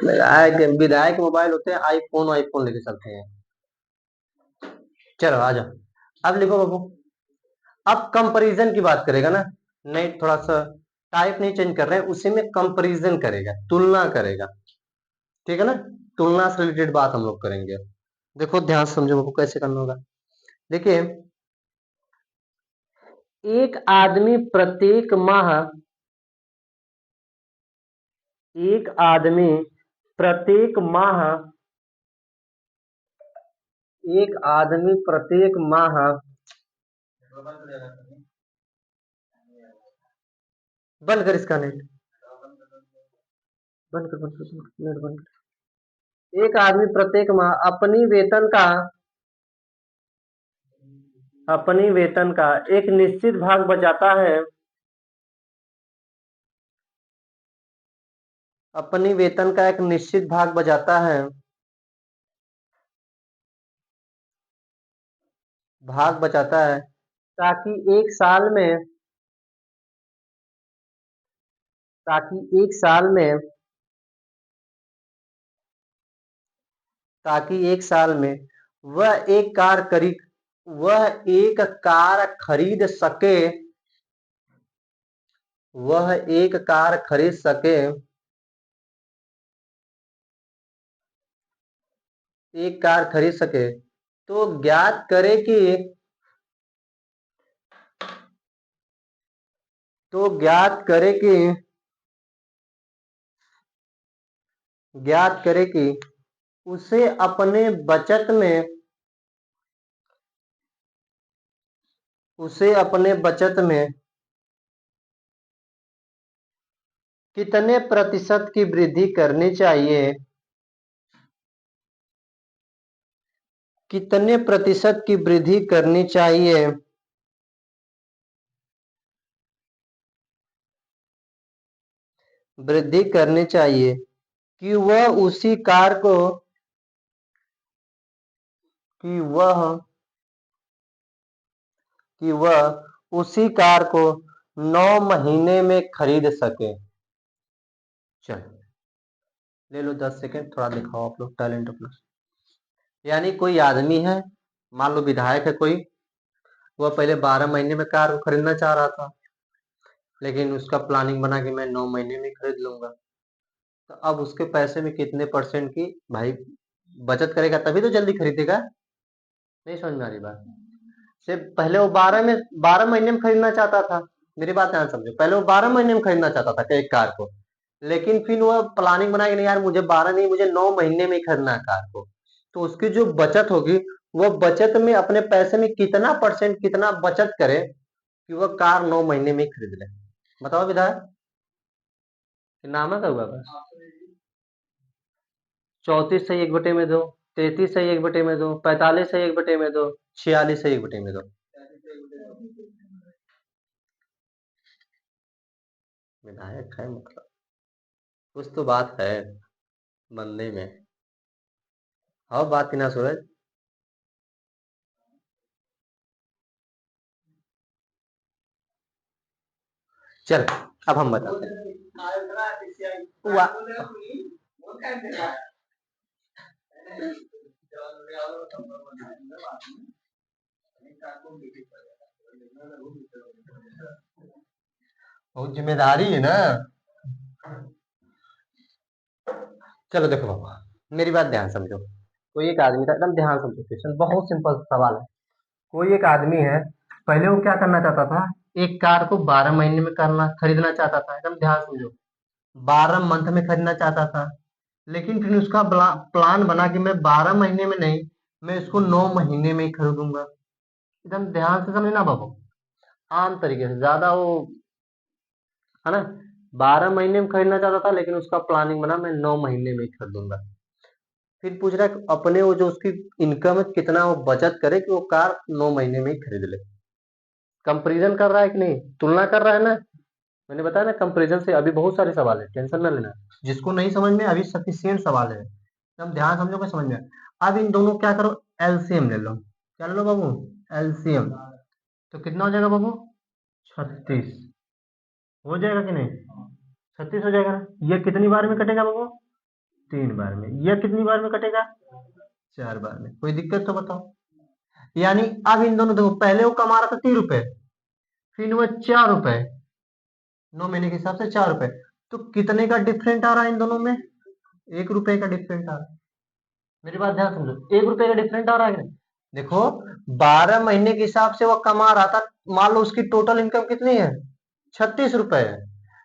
विधायक मोबाइल होते हैं, आईफोन आईफोन लेके चलते हैं। चलो आ जाओ, अब लिखो बाबू। अब कंपैरिजन की बात करेगा ना, नहीं थोड़ा सा टाइप नहीं चेंज कर रहे हैं, उसी में कंपैरिजन करेगा, तुलना करेगा, ठीक है ना। तुलना से रिलेटेड बात हम लोग करेंगे। देखो ध्यान से समझो बाबू कैसे करना होगा। देखिए, एक आदमी प्रत्येक माह, एक आदमी प्रत्येक माह, एक आदमी प्रत्येक माह, बंद कर इसका नेट, बंद कर बंद कर नेट बंद कर। एक आदमी प्रत्येक माह अपनी वेतन का एक निश्चित भाग बचाता है, अपनी वेतन का एक निश्चित भाग बचाता है, भाग बचाता है, ताकि एक साल में, ताकि एक साल में, ताकि एक साल में वह एक कार खरीद, वह एक कार खरीद सके, वह एक कार खरीद सके, एक कार खरीद सके। तो ज्ञात करे कि, तो ज्ञात करे कि, ज्ञात करे कि उसे अपने बचत में, उसे अपने बचत में कितने प्रतिशत की वृद्धि करनी चाहिए, कितने प्रतिशत की वृद्धि करनी चाहिए, वृद्धि करनी चाहिए कि वह उसी कार को, कि वह, कि वह उसी कार को 9 महीने में खरीद सके। चलो ले लो 10 सेकेंड, थोड़ा दिखाओ आप लोग टैलेंट अपना। यानी कोई आदमी है, मान लो विधायक है कोई, वह पहले 12 महीने में कार को खरीदना चाह रहा था, लेकिन उसका प्लानिंग बना कि मैं 9 महीने में खरीद लूंगा। तो अब उसके पैसे में कितने परसेंट की भाई बचत करेगा, तभी तो जल्दी खरीदेगा। नहीं समझ में आ रही बात? से पहले वो 12 महीने में खरीदना चाहता था, मेरी बात ध्यान समझो, पहले वो 12 महीने में खरीदना चाहता था एक कार को, लेकिन फिर वो प्लानिंग बनाया कि नहीं यार मुझे 12 नहीं, मुझे 9 महीने में ही खरीदना है कार को। तो उसकी जो बचत होगी, वो बचत में अपने पैसे में कितना परसेंट कितना बचत करे कि वह कार 9 महीने में ही खरीद ले। बताओ विधायक, नाम का हुआ बस। 34 सही 1/2 में 2, 33 सही 1/2 में 2, 45 सही 1/2 में 2, 46 सही 1/2 में 2। विधायक है मतलब, कुछ तो बात है बनने में। हाँ बात की ना सूरज। चल अब हम बताते हैं। बहुत जिम्मेदारी है ना। चलो देखो बाबा, मेरी बात ध्यान समझो। कोई एक आदमी था, एकदम ध्यान समझो, क्वेश्चन बहुत सिंपल सवाल है। कोई एक आदमी है, पहले वो क्या करना चाहता था, एक कार को 12 महीने में करना खरीदना चाहता था, एकदम ध्यान समझो, 12 मंथ में खरीदना चाहता था। लेकिन फिर उसका प्लान बना कि मैं 12 महीने में नहीं, मैं इसको 9 महीने में ही खरीदूंगा। एकदम ध्यान से समझना बाबू, आम तरीके से, ज्यादा वो है ना। 12 महीने में खरीदना चाहता था, लेकिन उसका प्लानिंग बना मैं 9 महीने में ही खरीदूंगा। फिर पूछ रहा है अपने वो जो उसकी इनकम है कितना वो बचत करे कि वो कार 9 महीने में ही खरीद ले। कंपेरिजन कर रहा है कि नहीं, तुलना कर रहा है ना। मैंने बताया ना कंपेरिजन से अभी बहुत सारे सवाल है, टेंशन ना लेना। जिसको नहीं समझ में अभी सफिशियंट सवाल है, एकदम ध्यान समझो कि समझ में आए। अब इन दोनों क्या करो, एलसीएम ले लो। क्या ले लो बाबू, एलसीएम। तो कितना हो जाएगा बाबू, 36 हो जाएगा कि नहीं, 36 हो जाएगा ना। ये कितनी बार में कटेगा बाबू, 3 बार में। यह कितनी बार में कटेगा? 4 बार में। कोई दिक्कत तो बताओ। यानी अब इन दोनों, देखो पहले वो कमा रहा था 3 रुपए, फिर वो 4 रुपए, 9 महीने के हिसाब से 4 रुपए। तो कितने का डिफरेंट आ रहा है इन दोनों में? 1 रुपए का डिफरेंट आ रहा है। मेरी बात ध्यान समझो, 1 रुपए का डिफरेंट आ रहा है कि नहीं? देखो 12 महीने के हिसाब से वो कमा रहा था, मान लो उसकी टोटल इनकम कितनी है? 36 रुपए है।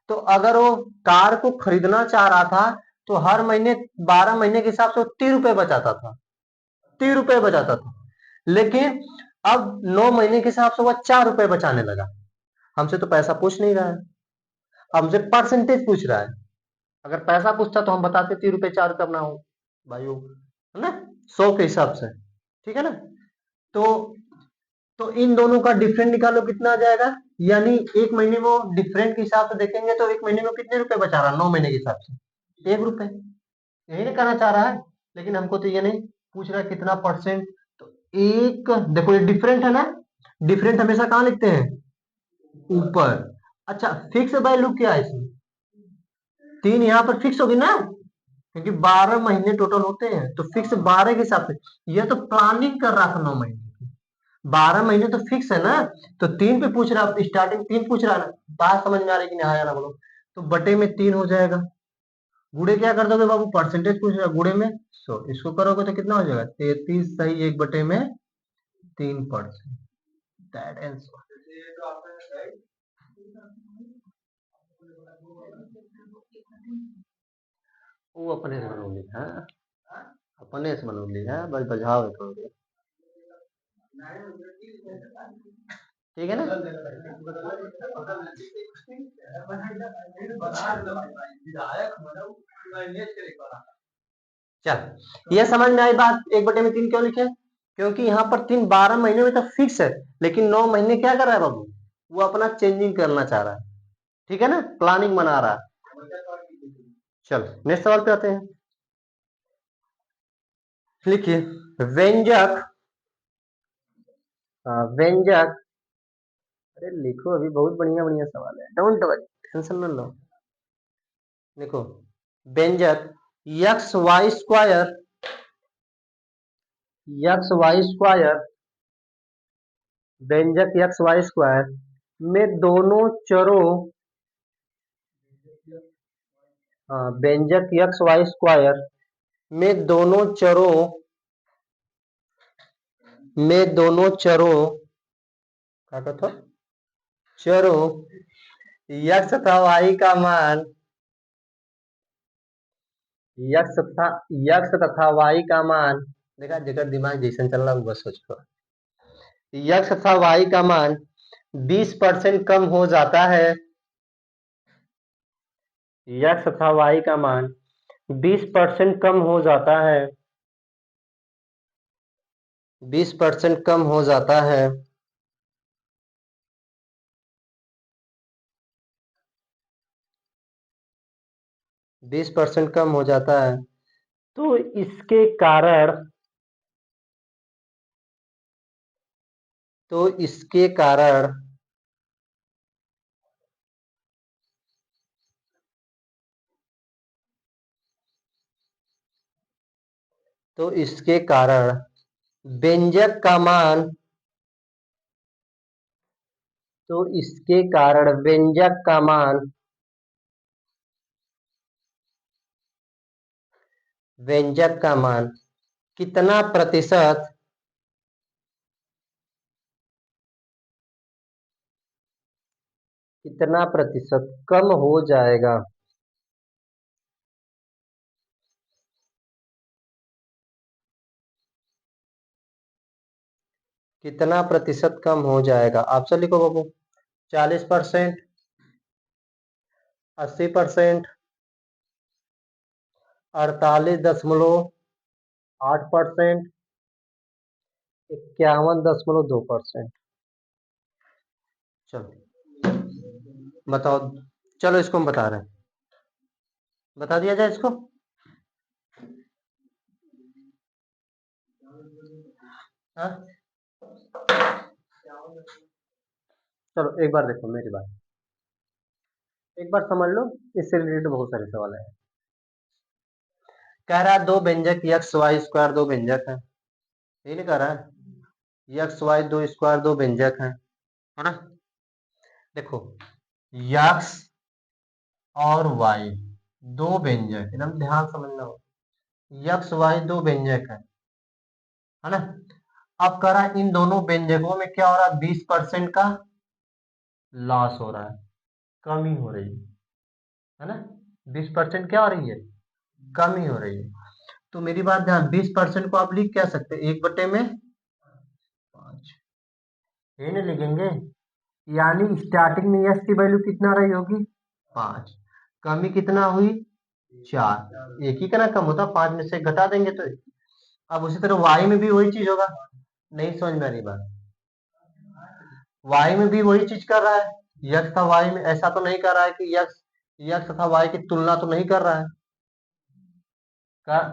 तो अगर वो कार को खरीदना चाह रहा था तो हर महीने 12 महीने के हिसाब से वो 30 रुपए बचाता था, 30 रुपए बचाता था। लेकिन अब 9 महीने के हिसाब से वो 4 रुपए बचाने लगा। हमसे तो पैसा पूछ नहीं रहा है, हमसे परसेंटेज पूछ रहा है। अगर पैसा पूछता तो हम बताते 30 रुपए 4 रुपए अपना हो भाई, हो है ना, 100 के हिसाब से। ठीक है ना? तो इन दोनों का डिफरेंट निकालो, कितना आ जाएगा? यानी 1 महीने में डिफरेंट के हिसाब से देखेंगे तो 1 महीने में कितने रुपए बचा रहा है 9 महीने के हिसाब से? 1 रुपए। यही ना कहना चाह रहा है। लेकिन हमको तो ये नहीं पूछ रहा है कितना परसेंट। तो एक, देखो ये डिफरेंट है ना, डिफरेंट हमेशा कहाँ लिखते हैं? ऊपर। अच्छा, फिक्स वैल्यू क्या है इसमें? 3 यहाँ पर फिक्स होगी ना, क्योंकि 12 महीने टोटल होते हैं तो फिक्स 12 के हिसाब से। ये तो प्लानिंग कर रहा था 9 महीने की, 12 महीने तो फिक्स है ना। तो 3 पे पूछ रहा है, स्टार्टिंग 3 पूछ रहा है ना। बात समझ में आ रही कि नहीं? हाँ या ना बोलो। तो बटे में 3 हो जाएगा। गुड़े क्या कर दोगे बाबू? परसेंटेज पूछ रहा है, गुड़े में 100, इसको करोगे तो कितना हो जाएगा? 33 सही 1/3%। That answer. वो अपने से बनूंगी, हाँ अपने से बनूंगी, हाँ बस बजाओ थोड़ी। ठीक है ना? चल, ये समझ में आई बात? 1/3 क्यों लिखे? क्योंकि यहाँ पर 3 12 महीने में तो फिक्स है, लेकिन 9 महीने क्या कर रहा है बाबू? वो अपना चेंजिंग करना चाह रहा है। ठीक है ना, प्लानिंग बना रहा है। चल नेक्स्ट सवाल पे आते हैं। लिखिए व्यंजक, व्यंजक, अरे लिखो, अभी बहुत बढ़िया बढ़िया सवाल है, डोंट वरी, टेंशन न लो। देखो व्यंजक x y square, x y square, व्यंजक एक्स वाई स्क्वायर में दोनों चरों, व्यंजक एक्स वाई स्क्वायर में दोनों चरों, में दोनों चरों, क्या कहते? चरों यक्स तथा वाई का मान, यक्स तथा वाई का मान, देखा जेकर दिमाग जैसन चल रहा है बस सोचो। यक्स तथा वाई का मान 20% कम हो जाता है, यक्स तथा वाई का मान 20% कम हो जाता है, 20% कम हो जाता है, 20% कम हो जाता है। तो इसके कारण, तो इसके कारण तो इसके कारण व्यंजक का मान, तो इसके कारण व्यंजक का मान, व्यंजक का मान कितना प्रतिशत, कितना प्रतिशत कम हो जाएगा? कितना प्रतिशत कम हो जाएगा? ऑप्शन लिखो बाबू। 40%, 80%, 48.8%, 51.2%। चलो बताओ, चलो इसको हम बता रहे हैं, बता दिया जाए इसको। हाँ चलो एक बार देखो मेरी बात, एक बार समझ लो, इससे रिलेटेड बहुत सारे सवाल है। कह रहा है दो व्यंजक यक्स वाई स्क्वायर दो व्यंजक है, यही नहीं कह रहा है, यक्स वाई दो स्क्वायर दो व्यंजक है ना। देखो यक्स और वाई दो व्यंजक, एकदम ध्यान समझना हो, यक्स वाई दो व्यंजक है ना। अब कह रहा है इन दोनों व्यंजकों में क्या हो रहा है, 20% का लॉस हो रहा है, कमी हो रही है ना। 20% क्या हो रही है, कमी हो रही है। तो मेरी बात ध्यान, 20% को आप लिख क्या सकते हैं, 1/5, ये नहीं लिखेंगे, यानी स्टार्टिंग में यस की वैल्यू कितना रही होगी, 5, कमी कितना हुई, 4, एक ही का ना कम होता, 5 में से घटा देंगे तो। अब उसी तरह वाई में भी वही चीज होगा, नहीं समझ में आ रही बात, वाई में भी वही चीज कर रहा है, यक्स था वाई में, ऐसा तो नहीं कर रहा है कि यक्स यक्स तथा वाई की तुलना तो नहीं कर रहा है।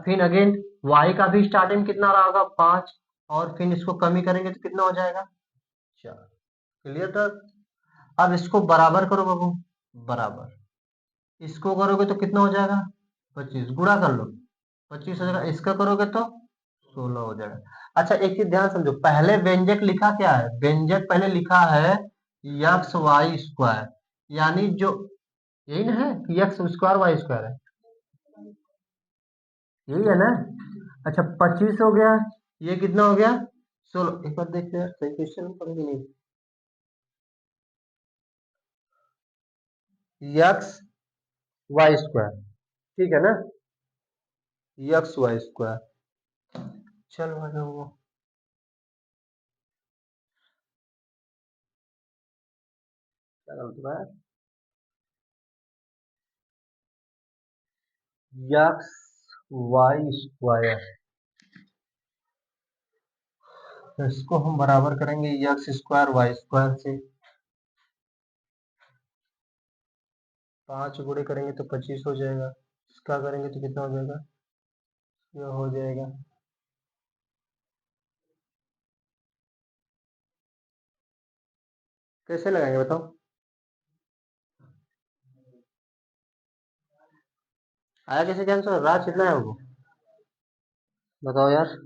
फिर अगेन वाई का भी स्टार्टिंग कितना रहा होगा, 5, और फिर इसको कमी करेंगे तो कितना हो जाएगा, 4। क्लियर था। अब इसको बराबर करो बाबू, बराबर इसको करोगे तो कितना हो जाएगा, 25, गुणा कर लो, 25 हो जाएगा, इसका करोगे तो 16 हो जाएगा। अच्छा एक चीज ध्यान समझो, पहले व्यंजक लिखा क्या है, व्यंजक पहले लिखा है यक्स वाई स्क्वायर, यानी जो यही ना है कि यक्स स्क्वायर वाई स्क्वायर है, यही है ना। अच्छा 25 हो गया, ये कितना हो गया, 16, एक बार देखते हैं सही क्वेश्चन पढ़ेंगे नहीं, यक्स वाई स्क्वायर, ठीक है ना, यक्स वाई स्क्वायर, चलो आ जाओ, क्या गलत है, यक्स वाई स्क्वायर, तो इसको हम बराबर करेंगे यक्स स्क्वायर वाई स्क्वायर से, 5 गुणे करेंगे तो 25 हो जाएगा, इसका करेंगे तो कितना हो जाएगा, यह हो जाएगा, कैसे लगाएंगे बताओ, आया कैसे कैंसर, राज कितना है वो, बताओ यार।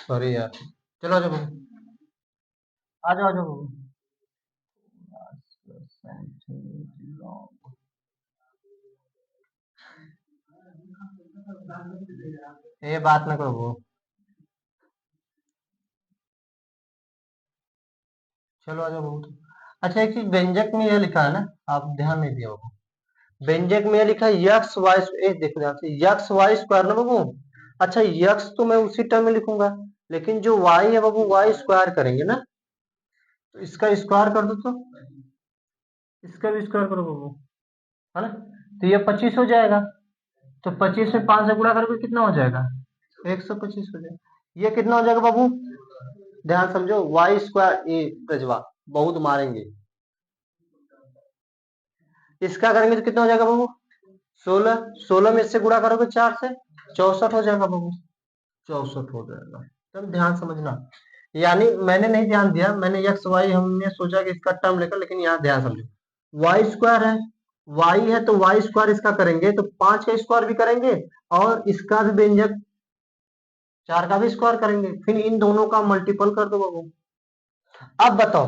सॉरी यार, चलो आ जाओ बाबू, आ जाओ आ जाओ बाबू, ये बात ना करो बाबू, चलो आ जाओ बाबू। अच्छा एक चीज व्यंजक में यह लिखा है ना, आप ध्यान नहीं दिया बाबू, व्यंजक में लिखा है यक्स वाई, देखो ध्यान से, यक्स वाई स्क्वायर ना बाबू। अच्छा यक्स तो मैं उसी टर्म में लिखूंगा, लेकिन जो वाई है बाबू वाई स्क्वायर करेंगे ना, तो इसका स्क्वायर कर दो तो, इसका भी स्क्वायर करो बाबू, है ना, तो ये 25 हो जाएगा, तो 25 में 5 से गुणा करके कितना हो जाएगा, 125 हो जाएगा, ये कितना हो जाएगा बाबू, ध्यान समझो, वाई स्क्वायर, ए गजवा बहुत मारेंगे, इसका करेंगे तो कितना हो जाएगा बाबू, 16, 16 में इससे गुणा करोगे 4 से, 64 हो जाएगा बाबू, 64 हो जाएगा, तब ध्यान समझना, यानी मैंने नहीं ध्यान दिया, मैंने एक्स वाई हमने सोचा कि इसका टर्म लेकर, लेकिन यहाँ ध्यान समझो, वाई स्क्वायर है, वाई है तो वाई स्क्वायर इसका करेंगे तो 5 का स्क्वायर भी करेंगे, और इसका भी व्यंजक 4 का भी स्क्वायर करेंगे, फिर इन दोनों का मल्टीपल कर दो बाबू। अब बताओ,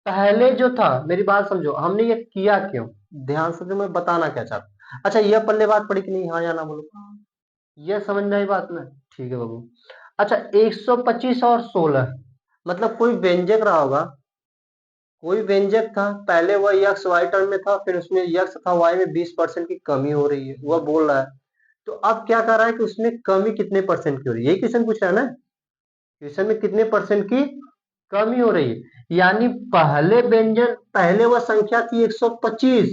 पहले जो था, मेरी बात समझो, हमने ये किया क्यों, ध्यान से, मैं बताना क्या चाहता, अच्छा ये पल्ले बात पड़ी कि नहीं, हाँ या ना बोलो, ये समझ में आई बात ना, ठीक है बाबू। अच्छा 125 और 16, मतलब कोई व्यंजक रहा होगा, कोई व्यंजक था, पहले वह यक्स वाई टर्म में था, फिर उसमें यक्स तथा वाई में 20% की कमी हो रही है, वह बोल रहा है, तो अब क्या कर रहा है कि उसमें कमी कितने परसेंट की हो रही है, यही क्वेश्चन पूछ रहा है ना, क्वेश्चन में कितने परसेंट की कमी हो रही है, यानी पहले वह संख्या थी 125।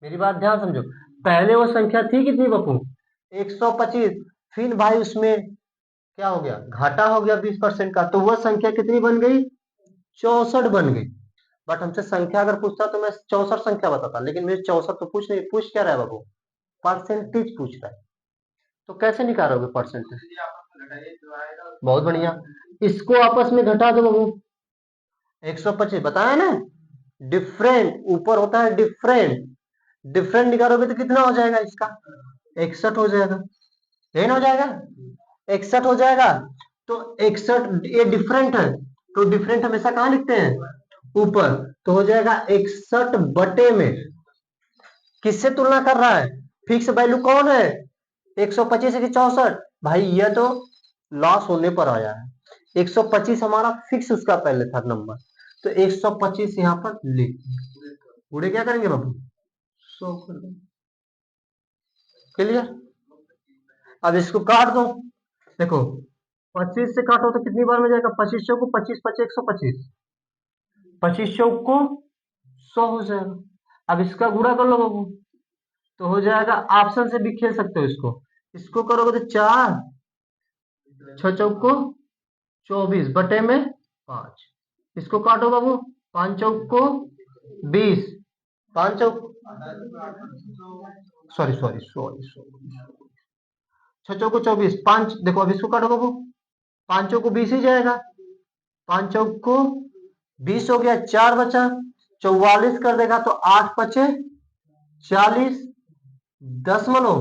मेरी बात ध्यान समझो, पहले वो संख्या थी कितनी बपू? 125। फिर भाई उसमें क्या हो गया? घाटा हो गया 20% का, तो वह संख्या कितनी बन गई? 64 बन गई। बट हमसे संख्या अगर पूछता तो मैं 64 संख्या बताता, लेकिन मेरे 64 तो पूछ नहीं, पूछ क्या रहा है बाबू? परसेंटेज पूछ रहा है। तो कैसे निकालोगे परसेंटेज? बहुत बढ़िया, इसको आपस में घटा दो बाबू। 125 बताया ना, डिफरेंट ऊपर होता है डिफरेंट, डिफरेंट निकालोगे तो कितना हो जाएगा इसका? 61 हो जाएगा, यही ना हो जाएगा? 61 हो जाएगा। तो 61 ये डिफरेंट है, तो डिफरेंट हमेशा कहाँ लिखते हैं? ऊपर। तो हो जाएगा 61 बटे में, किससे तुलना कर रहा है? फिक्स वैल्यू कौन है? 125 की 64। भाई ये तो लॉस होने पर आया है। 125 हमारा फिक्स उसका पहले था नंबर, तो 125 यहाँ पर लिख, पूरे क्या करेंगे बाबू? 100 कर देंगे। क्लियर? अब इसको काट दो, देखो 25 से काटो तो कितनी बार में जाएगा? 25 को 25 25 125, 25 को 100 हो जाएगा। अब इसका गुणा कर लो बाबू, तो हो जाएगा, ऑप्शन से भी खेल सकते हो इसको। इसको करोगे तो 4 6 चौको 24 बटे में 5। इसको काटो बाबू, 5 चौक को 20, 5 चौक, सॉरी सॉरी सॉरी सॉरी, 6 चौको 24, 5 देखो, अब इसको काटो बाबू, 5 चौको 20 ही जाएगा, 5 चौक को 20 हो गया, 4 बचा, 44 कर देगा तो 8 बचे 40, 10 मनो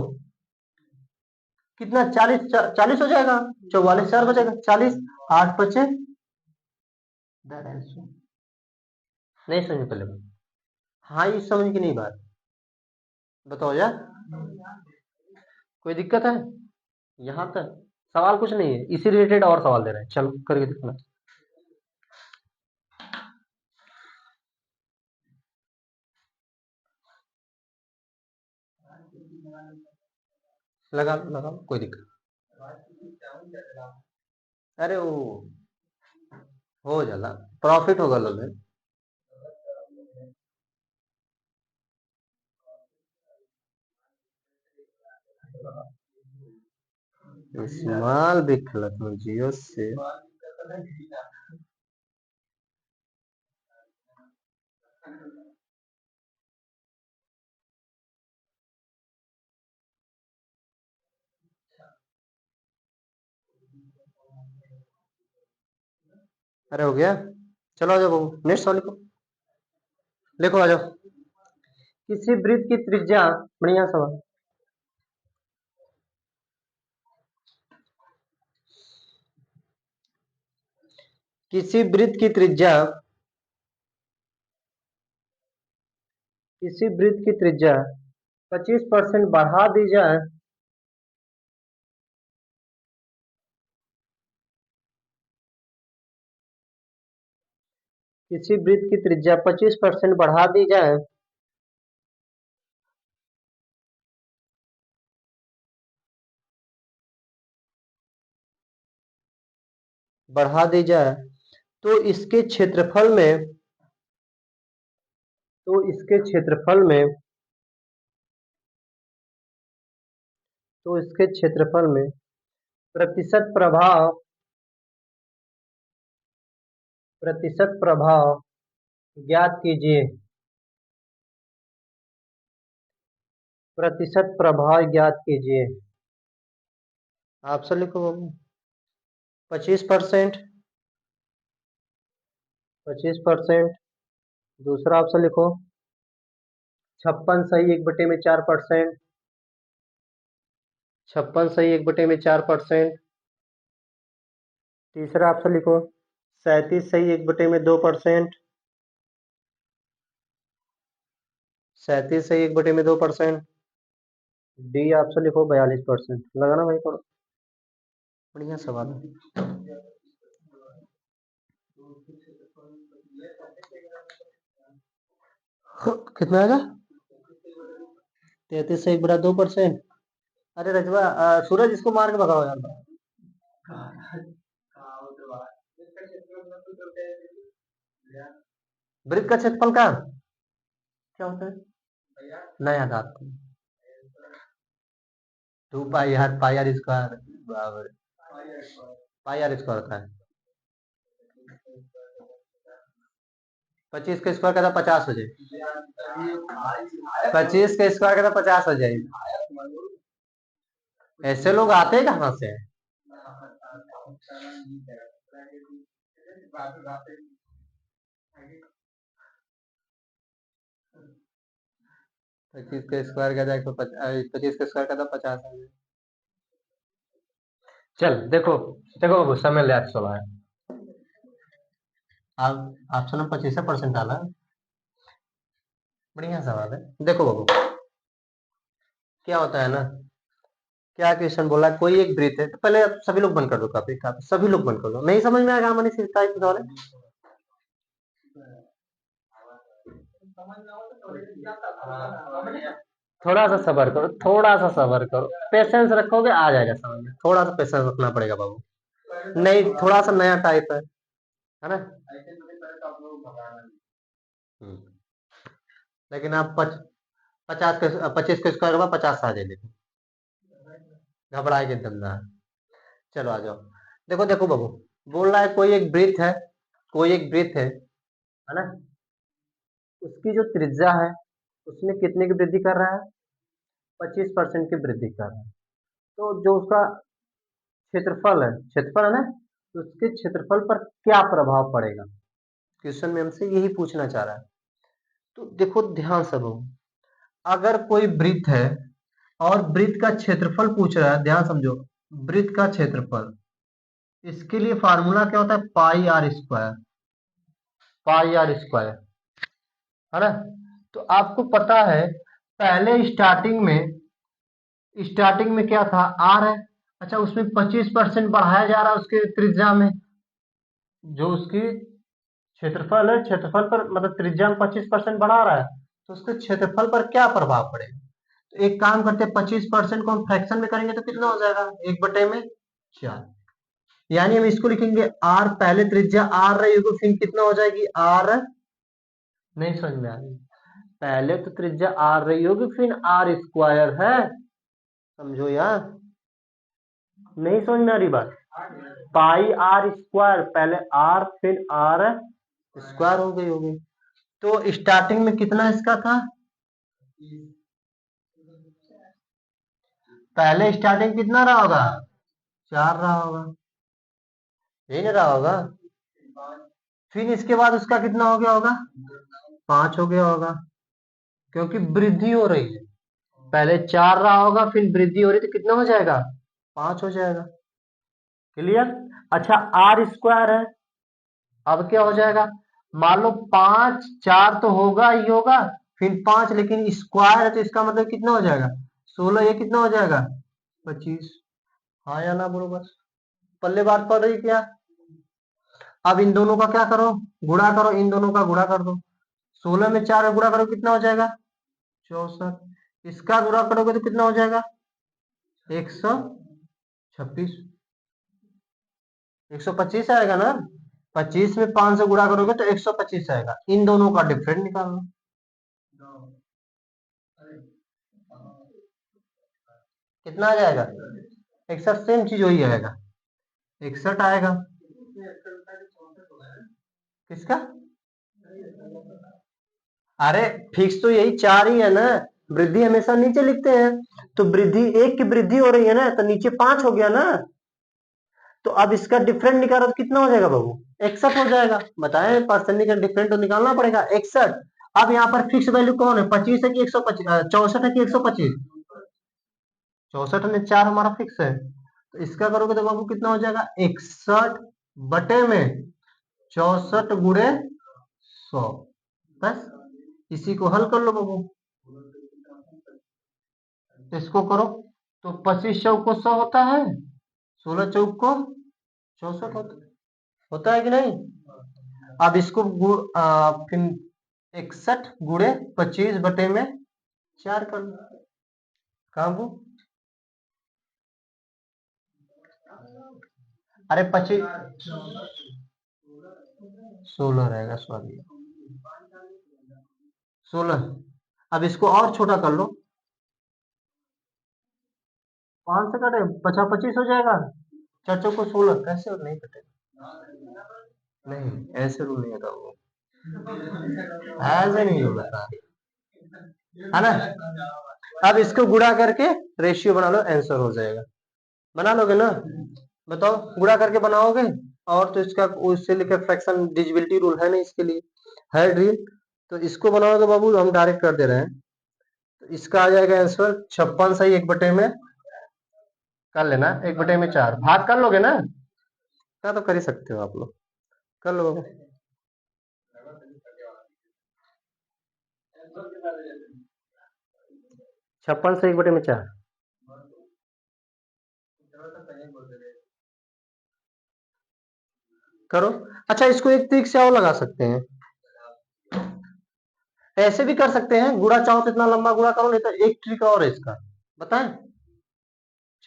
कितना? 40 40 हो जाएगा, 44 4 बचेगा 40, 8 बचे। नहीं समझ पहले बात? हाँ ये समझ की नहीं बात, बताओ यार, कोई दिक्कत है? यहाँ तक सवाल कुछ नहीं है, इसी रिलेटेड और सवाल दे रहे हैं, चलो करके दिखना। लगा लो लगा लो, कोई दिक्कत। अरे वो हो जाला, प्रॉफिट होगा लो में। इस्तेमाल भी खलत में जियो से। अरे हो गया, चलो आ जाओ बाबू, नेक्स्ट सवाल लिखो, लिखो आ जाओ। किसी वृत्त की त्रिज्या, बढ़िया सवाल, किसी वृत्त की त्रिज्या, किसी वृत्त की त्रिज्या 25% बढ़ा दी जाए, किसी वृत्त की त्रिज्या 25% बढ़ा दी जाए, बढ़ा दी जाए तो इसके क्षेत्रफल में, तो इसके क्षेत्रफल में, तो इसके क्षेत्रफल में प्रतिशत प्रभाव, प्रतिशत प्रभाव ज्ञात कीजिए, प्रतिशत प्रभाव ज्ञात कीजिए। ऑप्शन लिखो बाबू, 25%, 25%, दूसरा ऑप्शन लिखो 56 सही 1/4%, 56 सही 1/4%, तीसरा ऑप्शन लिखो 37 सही 1/2%, 37 सही 1/2%, डी ऑप्शन लिखो 42%। लगाना भाई थोड़ा, बढ़िया सवाल है। कितना आएगा? 33 से 1/2%। अरे रजवा, सूरज इसको मार के भगाओ यार। वृत्त का क्षेत्रफल का क्या होता है? नया दाब 2 पाई पाई आर स्क्वायर बराबर पाई आर स्क्वायर होता है। 25 का स्क्वायर का 50 हो जाए। 25 का स्क्वायर का 50 हो जाए। ऐसे लोग आते हैं कहाँ से? 25 का स्क्वायर का 25 का स्क्वायर का 50 आ जाए। चल देखो देखो बाबू, समय ले सवाल आप ऑप्शन में 25% डाला, बढ़िया सवाल है। देखो बाबू क्या होता है ना, क्या क्वेश्चन बोला, कोई एक वृत्त है, तो पहले आप सभी लोग बंद कर दो कापी, सभी लोग बंद कर दो, नहीं समझ में आएगा मनीष इसका एक सवाल है। थोड़ा सा सबर करो, थोड़ा सा सबर करो, पेशेंस रखोगे आ जाएगा समझ में, थोड़ा सा पेशेंस रखना पड़ेगा बाबू। नहीं थोड़ा सा नया टाइप है ना। हम्म, लेकिन आप 25 के स्क्वायर का 50 आ जाए, लेकिन घबराए के दम ना। चलो आ जाओ। देखो देखो बाबू, बोल रहा है कोई एक वृत्त है, कोई एक वृत्त है ना, उसकी जो त्रिज्या है उसमें कितने की वृद्धि कर रहा है? 25% की वृद्धि कर रहा है। तो जो उसका क्षेत्रफल है ना, तो उसके क्षेत्रफल पर क्या प्रभाव पड़ेगा? क्वेश्चन में हमसे यही पूछना चाह रहा है। तो देखो ध्यान से बाबू, अगर कोई वृत्त है और वृत्त का क्षेत्रफल पूछ रहा है, ध्यान समझो, वृत्त का क्षेत्रफल, इसके लिए फार्मूला क्या होता है? Pi r square, pi r square, है ना। तो आपको पता है पहले स्टार्टिंग में क्या था? आर है। अच्छा उसमें 25% बढ़ाया जा रहा है उसके त्रिज्या में, जो उसकी क्षेत्रफल है, क्षेत्रफल पर मतलब त्रिज्या में 25% बढ़ा रहा है, तो उसके क्षेत्रफल पर क्या प्रभाव पड़ेगा? तो एक काम करते हैं, 25% को हम फ्रैक्शन में करेंगे तो कितना हो जाएगा? 1/4, यानी हम इसको लिखेंगे आर, पहले त्रिज्या आर रही होगी, फिर कितना हो जाएगी? आर, नहीं समझ में आ रही, पहले तो त्रिज्या आर रही होगी फिर आर स्क्वायर है, समझो यार, नहीं समझ में आ रही बात? पाई आर स्क्वायर, पहले आर फिर आर स्क्वायर हो गई होगी। तो स्टार्टिंग में कितना इसका था? पहले स्टार्टिंग कितना रहा होगा? 4 रहा होगा, यही नहीं रहा होगा? फिर इसके बाद उसका कितना हो गया होगा? 5 हो गया होगा, क्योंकि वृद्धि हो रही है। पहले 4 रहा होगा, फिर वृद्धि हो रही तो कितना हो जाएगा? 5 हो जाएगा। क्लियर? अच्छा आर स्क्वायर है, अब क्या हो जाएगा? मान लो 5 4 तो होगा ही होगा, फिर 5, लेकिन स्क्वायर है तो इसका मतलब कितना हो जाएगा? 16, ये कितना हो जाएगा? 25। हाँ या ना बोलो बस, पल्ले बात पड़ रही क्या? अब इन दोनों का क्या करो? गुणा करो, इन दोनों का गुणा कर दो। 16 में 4 का गुणा करो कितना हो जाएगा? 64। इसका गुणा करोगे तो कितना हो जाएगा? 126, 125 आएगा ना। 25 में 5 से गुणा करोगे तो 125 आएगा। इन दोनों का डिफरेंट निकालना, कितना आ जाएगा? 61, सेम चीज वही आएगा, 61 आएगा। किसका? अरे फिक्स तो यही 4 ही है ना, वृद्धि हमेशा नीचे लिखते हैं, तो वृद्धि 1 की वृद्धि हो रही है ना, तो नीचे 5 हो गया ना। तो अब इसका डिफरेंट निकालो तो कितना हो जाएगा बाबू? 61 हो जाएगा। बताएं, परसेंटेज का डिफरेंट तो निकालना पड़ेगा 61। अब यहाँ पर फिक्स वैल्यू कौन है? 25 है कि 125? 64 है कि 125? 64 में 4 हमारा फिक्स है, तो इसका करोगे तो बाबू कितना हो जाएगा? 61/में 64 × 100, बस इसी को हल कर लो बाबू। तो इसको करो तो 25 चौक को 100 होता है, 16 चौक को 64 होता है कि नहीं? अब इसको फिर 61/25 कर लो। कहाँ वो? अरे 25, 16 रहेगा, सॉरी 16। अब इसको और छोटा कर लो, 5 से काटे 25 हो जाएगा। 4 चौको 16, कैसे और नहीं कटेगा? नहीं, ऐसे रूल नहीं होता वो, ऐसे नहीं रूल होता है ना। अब इसको गुणा करके रेशियो बना लो, आंसर हो जाएगा। बना लोगे ना? बताओ, गुणा करके बनाओगे? और तो इसका उससे लेकर फ्रैक्शन डिविजिबिलिटी रूल है नहीं इसके लिए, है ड्रिल। तो इसको बनाओगे बाबू, हम डायरेक्ट कर दे रहे हैं। तो इसका आ जाएगा आंसर 56 सही 1/, में कर लेना 1/4 भाग कर लोगे ना? क्या तो कर ही सकते हो आप लोग, कर लो बाबू। 56 से 1/4 करो। अच्छा, इसको एक ट्रिक से और लगा सकते हैं, ऐसे भी कर सकते हैं, गुणा चाहो तो इतना लंबा गुणा करो, नहीं तो एक ट्रिक और है इसका, बताएं?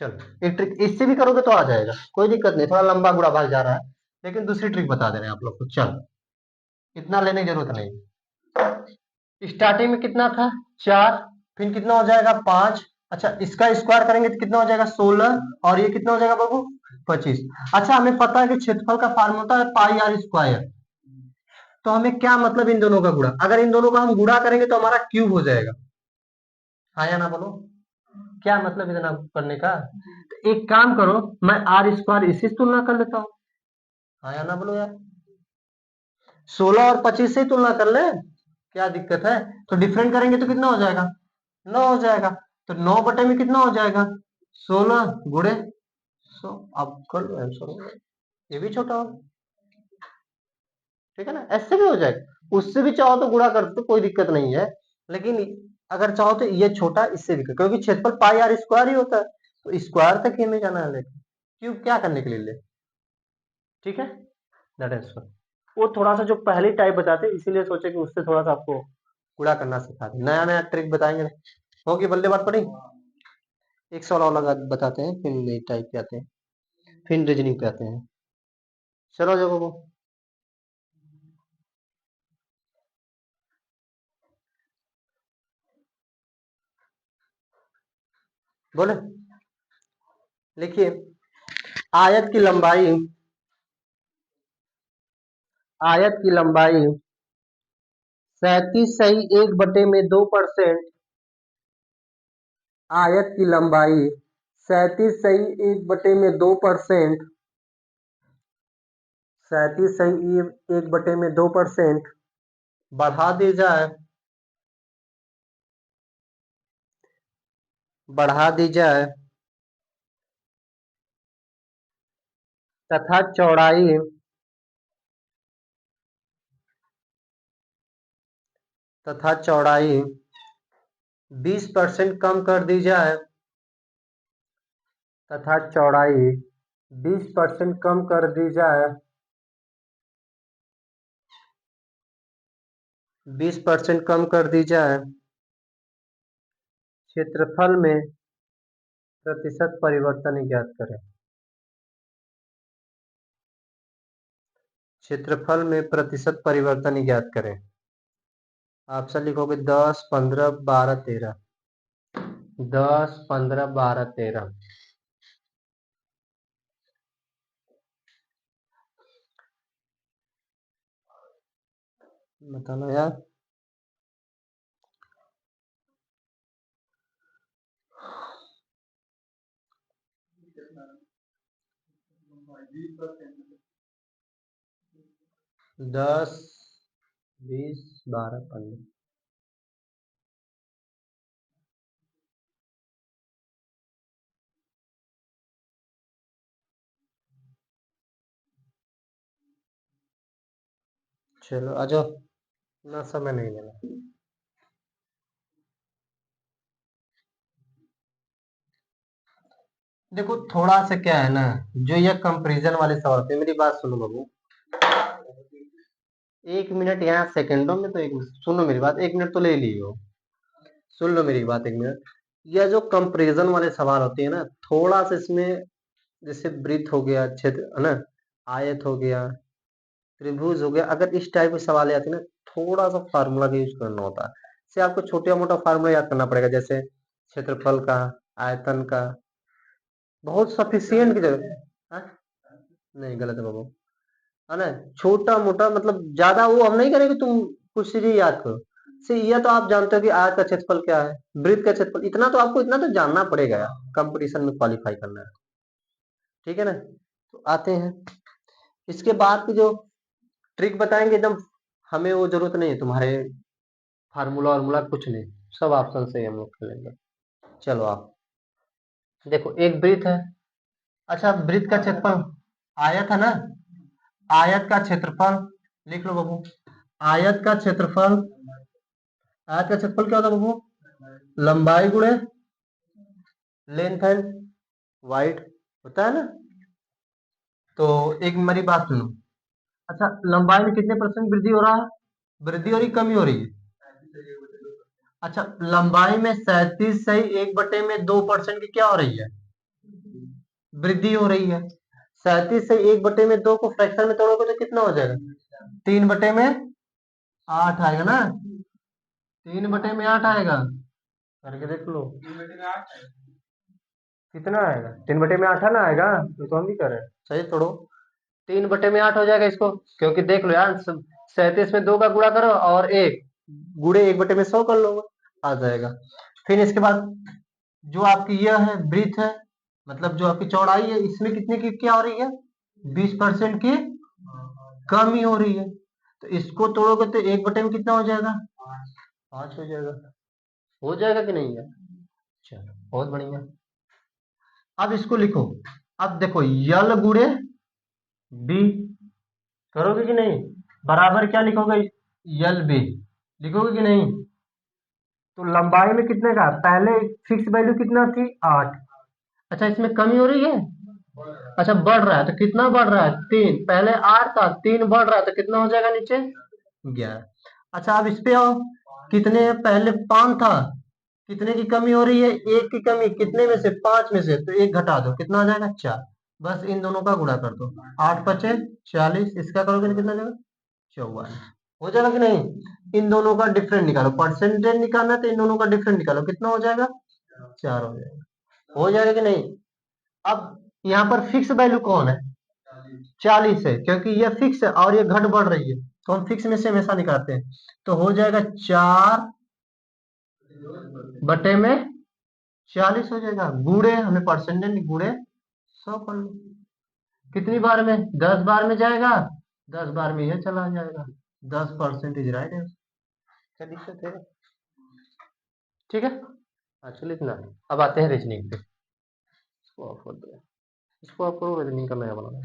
चलो, एक ट्रिक इससे भी करोगे तो आ जाएगा, कोई दिक्कत नहीं, थोड़ा लंबा गुणा भाग जा रहा है, लेकिन दूसरी ट्रिक बता दे रहे हैं आप लोग को। चलो, इतना लेने की जरूरत नहीं। स्टार्टिंग में कितना था? 4, फिर कितना हो जाएगा? 5। अच्छा, इसका स्क्वायर करेंगे तो कितना हो जाएगा? 16। और ये कितना हो जाएगा बाबू? 25। अच्छा, हमें पता है कि क्षेत्रफल का फार्मूला होता है पाई आर स्क्वायर, तो हमें क्या मतलब इन दोनों का गुणा, अगर इन दोनों का हम गुणा करेंगे तो हमारा क्यूब हो जाएगा। हाँ या ना बोलो, क्या मतलब इतना करने का? तो एक काम करो, मैं आर स्क्वायर इसी से तुलना कर लेता हूँ। हाँ या ना बोलो यार, 16 और 25 से ही तुलना कर ले, क्या दिक्कत है? तो डिफरेंट करेंगे तो कितना हो जाएगा? 9 हो जाएगा। तो 9 में कितना हो जाएगा? 16 गुणे 100। अब कर लो आंसर, ये भी छोटा हो, ठीक है ना? ऐसे भी हो जाएगा, उससे भी चाहो तो गुणा कर दो, कोई दिक्कत नहीं है। लेकिन अगर चाहो तो ये छोटा इससे भी क्योंकि क्षेत्रफल पाई आर स्क्वायर ही होता है, तो स्क्वायर तक ही हमें जाना है, लेकिन क्यूब क्या करने के लिए ले, ठीक है? दैट इज, वो थोड़ा सा जो पहली टाइप बताते इसीलिए सोचे कि उससे थोड़ा सा आपको गुणा करना सिखा दे, नया नया ट्रिक बताएंगे। होगी बल्ले बात पड़ी, एक सवाल और लगा बताते हैं, फिर नई टाइप पे आते हैं, फिर रीजनिंग पे आते हैं। चलो जब वो बोले, लिखिए, आयत की लंबाई, आयत की लंबाई 37 सही 1/2%। आयत की लंबाई 37 सही 1/2%। 37 सही 1/2% बढ़ा दी जाए, बढ़ा दी जाए तथा चौड़ाई, तथा चौड़ाई 20% कम कर दी जाए, तथा चौड़ाई 20% कम कर दी जाए, 20% कम कर दी जाए, क्षेत्रफल में प्रतिशत परिवर्तन ज्ञात करें। क्षेत्रफल में प्रतिशत परिवर्तन ज्ञात करें। ऑप्शन लिखोगे 10, 15, 12, 13। 10, 15, 12, 13 बताना यार। दस, 20, 12, 15। चलो आ जाओ, ना समय नहीं लेना। देखो थोड़ा सा क्या है ना, जो ये कंपैरिजन वाले सवाल थे, मेरी बात सुनो बाबू, 1 मिनट यहाँ सेकंडों में, तो 1 मिनट सुनो मेरी बात, 1 मिनट तो ले लियो, सुन लो मेरी बात 1 मिनट। यह जो कंपैरिजन वाले सवाल होते हैं ना, थोड़ा सा इसमें जैसे वृत्त हो गया, क्षेत्र है ना, आयत हो गया, त्रिभुज हो गया। अगर इस टाइप की सवाल आती है ना, थोड़ा सा फार्मूला का यूज करना होता है। से आपको छोटा मोटा फार्मूला याद करना पड़ेगा, जैसे क्षेत्रफल का, आयतन का, बहुत सफिशियंट की जरूरत है। नहीं, गलत है बाबू, है ना। छोटा मोटा मतलब ज्यादा वो हम नहीं करेंगे, तुम कुछ चीजें याद करो। से यह तो आप जानते हो कि आयत का क्षेत्रफल क्या है, वृत्त का क्षेत्रफल, इतना तो आपको इतना तो जानना पड़ेगा यार, कंपटीशन में क्वालिफाई करना है। ठीक है ना। तो आते हैं इसके बाद की जो ट्रिक बताएंगे, एकदम हमें वो जरूरत नहीं है तुम्हारे फार्मूला वार्मूला कुछ नहीं, सब ऑप्शन से ही हम लोग खेलेंगे। चलो आप देखो, एक वृत्त है। अच्छा, वृत्त का क्षेत्रफल आयत है ना, आयत का क्षेत्रफल लिख लो बाबू। आयत का क्षेत्रफल, आयत का क्षेत्रफल क्या होता है बाबू? लंबाई गुणे लेंथ एंड वाइड होता है ना। तो एक मेरी बात सुनो। अच्छा, लंबाई में कितने परसेंट वृद्धि हो रहा है? वृद्धि हो रही, कमी हो रही है? अच्छा, लंबाई में 37 से 1/2 की क्या हो रही है? वृद्धि हो रही है। 37 से 1/2 को फ्रैक्शन में तोड़ोगे तो कितना हो जाएगा? 3/8 आएगा ना। 3/8 आएगा, करके देख लो कितना आएगा। 3/8 है ना आएगा, तो हम भी कर रहे हैं सही तोड़ो। 3/8 हो जाएगा इसको, क्योंकि देख लो यार, 37 में 2 का गुणा करो और 1 गुणे 1/100 कर लो, आ जाएगा। फिर इसके बाद जो आपकी यह है ब्रीथ है, मतलब जो आपकी चौड़ाई है, इसमें कितने की क्या हो रही है? 20% की कमी हो रही है। तो इसको तोड़ोगे तो 1/में कितना हो जाएगा? 5 हो जाएगा। हो जाएगा कि नहीं है? चलो बहुत बढ़िया। अब इसको लिखो। अब देखो, यल गुणे बी करोगे कि नहीं, बराबर क्या लिखोगे? यल बी लिखोगे कि नहीं? तो लंबाई में कितने का, पहले फिक्स वैल्यू कितना थी? 8। अच्छा, इसमें कमी हो रही है। अच्छा, बढ़ रहा है, तो कितना बढ़ रहा है? 3। पहले 8 था, 3 बढ़ रहा है, तो कितना हो जाएगा नीचे? 11। अच्छा, अब इस पे आओ। कितने पहले 5 था, कितने की कमी हो रही है? 1 की कमी, कितने में से? 5 में से, तो 1 घटा दो, कितना हो जाएगा? 4। बस इन दोनों का गुणा कर दो, 8×5 = 40, इसका करोगे तो कितना जाएगा? 44। हो जाएगा कि नहीं? इन दोनों का डिफरेंट निकालो, परसेंटेज निकालना है तो इन दोनों का डिफरेंट निकालो, कितना हो जाएगा? 4 हो जाएगा। हो जाएगा कि नहीं? अब यहाँ पर फिक्स वैल्यू कौन है? 40 है, क्योंकि ये फिक्स है और ये घट बढ़ रही है, तो हम फिक्स में से हमेशा निकालते हैं। तो हो जाएगा 4/40 हो जाएगा। गुणे, हमें परसेंटेज गुणे 100 कर लो। कितनी बार में? 10 बार में जाएगा, 10 बार में यह चला जाएगा। 10% इज राइट आंसर। क्या दिक्कत है? ठीक है। अच्छा, इतना है। अब आते हैं रीजनिंग पे। इसको ऑफ कर दो, इसको ऑफ करो, रीजनिंग का नया बनाना।